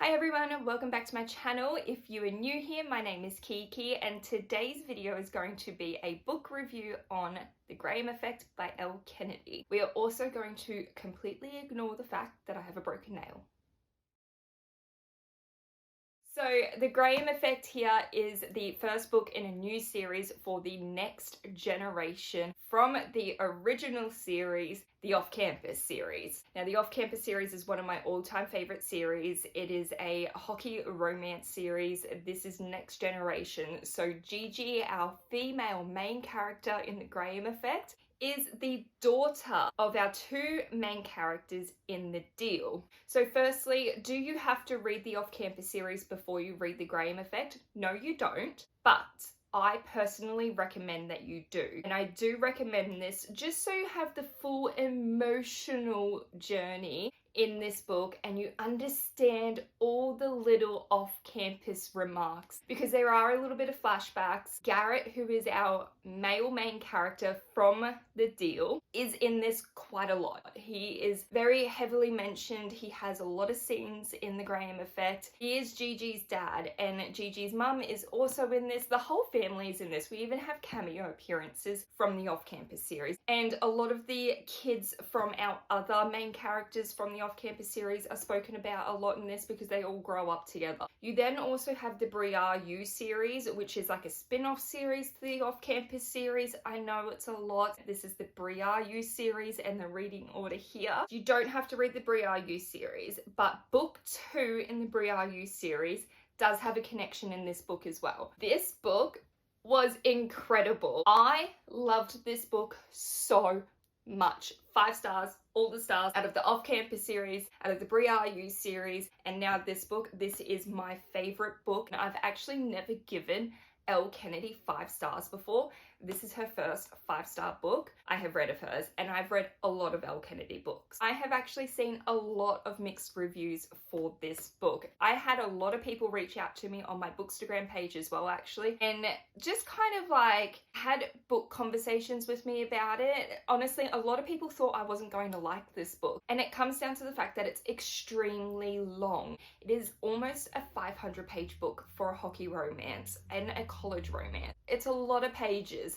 Hi everyone, and welcome back to my channel. If you are new here, my name is Kiki and today's video is going to be a book review on The Graham Effect by Elle Kennedy. We are also going to completely ignore the fact that I have a broken nail. So The Graham Effect here is the first book in a new series for the next generation from the original series, the Off-Campus series. Now the Off-Campus series is one of my all-time favorite series. It is a hockey romance series. This is next generation. So Gigi, our female main character in The Graham Effect, is the daughter of our two main characters in The Deal. So firstly, do you have to read the Off-Campus series before you read The Graham Effect? No, you don't, but I personally recommend that you do. And I do recommend this just so you have the full emotional journey in this book and you understand all the little off-campus remarks, because there are a little bit of flashbacks. Garrett, who is our male main character from The Deal, is in this quite a lot. He is very heavily mentioned. He has a lot of scenes in The Graham Effect. He is Gigi's dad, and Gigi's mum is also in this. The whole family is in this. We even have cameo appearances from the Off-Campus series. And a lot of the kids from our other main characters from the Off-Campus series are spoken about a lot in this because they all grow up together. You then also have the Briar U series, which is like a spin-off series to the Off-Campus series. I know it's a lot. This is the Briar U series and the reading order here. You don't have to read the Briar U series, but book 2 in the Briar U series does have a connection in this book as well. This book was incredible. I loved this book so much. 5 stars, all the stars out of the Off-Campus series, out of the Briar U series, and now this book. This is my favorite book. I've actually never given Elle Kennedy 5 stars before. This is her first 5-star book I have read of hers, and I've read a lot of Elle Kennedy books. I have actually seen a lot of mixed reviews for this book. I had a lot of people reach out to me on my Bookstagram page as well, actually, and just kind of like had book conversations with me about it. Honestly, a lot of people thought I wasn't going to like this book, and it comes down to the fact that it's extremely long. It is almost a 500-page book for a hockey romance and a college romance. It's a lot of pages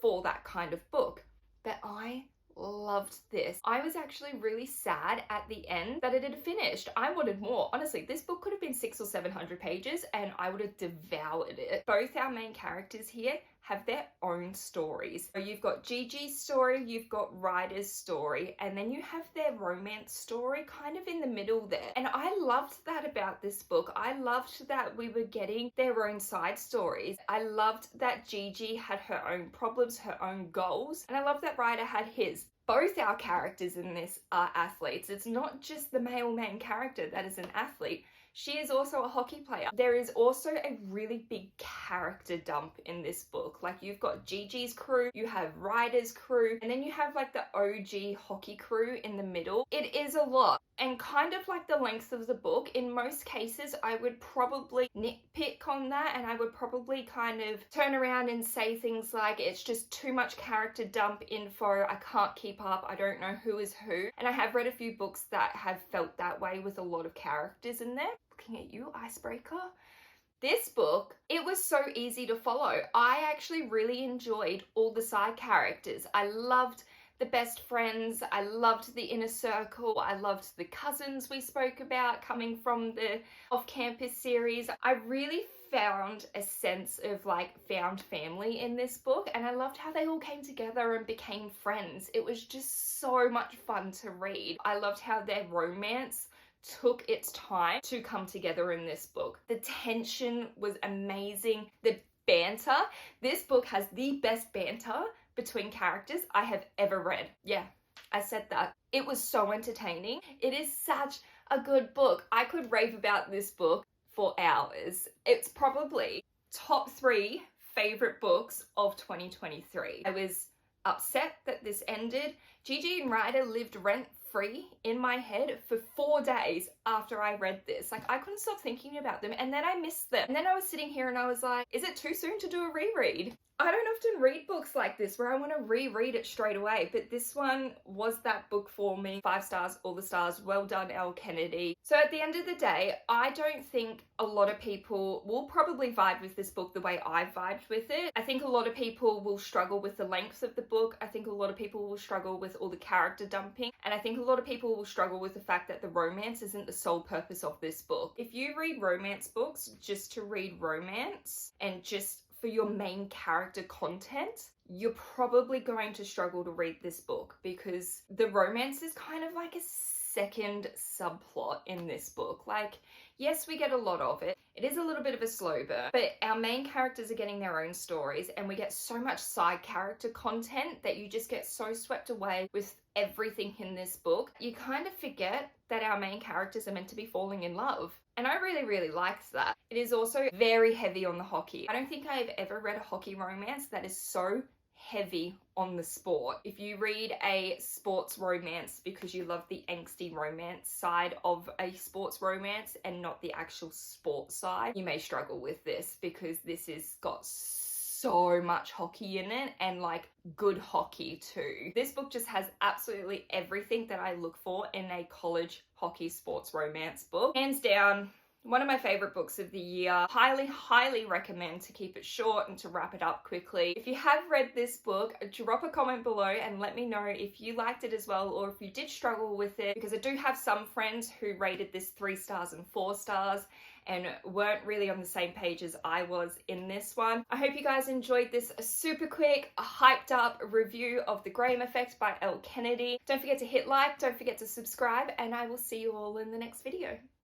for that kind of book, but I loved this. I was actually really sad at the end that it had finished. I wanted more. Honestly, this book could have been 600 or 700 pages and I would have devoured it. Both our main characters here have their own stories. So you've got Gigi's story, you've got Ryder's story, and then you have their romance story kind of in the middle there. And I loved that about this book. I loved that we were getting their own side stories. I loved that Gigi had her own problems, her own goals, and I loved that Ryder had his. Both our characters in this are athletes. It's not just the male main character that is an athlete. She is also a hockey player. There is also a really big character dump in this book. Like, you've got Gigi's crew, you have Ryder's crew, and then you have like the OG hockey crew in the middle. It is a lot. And kind of like the length of the book, in most cases I would probably nitpick on that, and I would probably kind of turn around and say things like, it's just too much character dump info, I can't keep up, I don't know who is who. And I have read a few books that have felt that way with a lot of characters in there. Looking at you, icebreaker. This book, it was so easy to follow. I actually really enjoyed all the side characters. I loved the best friends, I loved the inner circle, I loved the cousins we spoke about coming from the Off-Campus series. I really found a sense of like found family in this book, and I loved how they all came together and became friends. It was just so much fun to read. I loved how their romance took its time to come together in this book. The tension was amazing. The banter. This book has the best banter between characters I have ever read. Yeah, I said that. It was so entertaining. It is such a good book. I could rave about this book for hours. It's probably top 3 favorite books of 2023. I was upset that this ended. Gigi and Ryder lived rent-free in my head for 4 days after I read this. Like, I couldn't stop thinking about them, and then I missed them. And then I was sitting here and I was like, is it too soon to do a reread? I don't often read books like this where I want to reread it straight away, but this one was that book for me. 5 stars, all the stars. Well done, Elle Kennedy. So at the end of the day, I don't think a lot of people will probably vibe with this book the way I vibed with it. I think a lot of people will struggle with the length of the book. I think a lot of people will struggle with all the character dumping. And I think a lot of people will struggle with the fact that the romance isn't the sole purpose of this book. If you read romance books just to read romance and just for your main character content, you're probably going to struggle to read this book because the romance is kind of like a second subplot in this book. Like, yes, we get a lot of it. It is a little bit of a slow burn, but our main characters are getting their own stories and we get so much side character content that you just get so swept away with everything in this book. You kind of forget that our main characters are meant to be falling in love. And I really, really liked that. It is also very heavy on the hockey. I don't think I've ever read a hockey romance that is so heavy on the sport. If you read a sports romance because you love the angsty romance side of a sports romance and not the actual sports side, you may struggle with this because this has got so much hockey in it and like good hockey too. This book just has absolutely everything that I look for in a college hockey sports romance book. Hands down, one of my favorite books of the year. Highly, highly recommend to keep it short and to wrap it up quickly. If you have read this book, drop a comment below and let me know if you liked it as well or if you did struggle with it, because I do have some friends who rated this 3 stars and 4 stars and weren't really on the same page as I was in this one. I hope you guys enjoyed this super quick, hyped up review of The Graham Effect by Elle Kennedy. Don't forget to hit like, don't forget to subscribe, and I will see you all in the next video.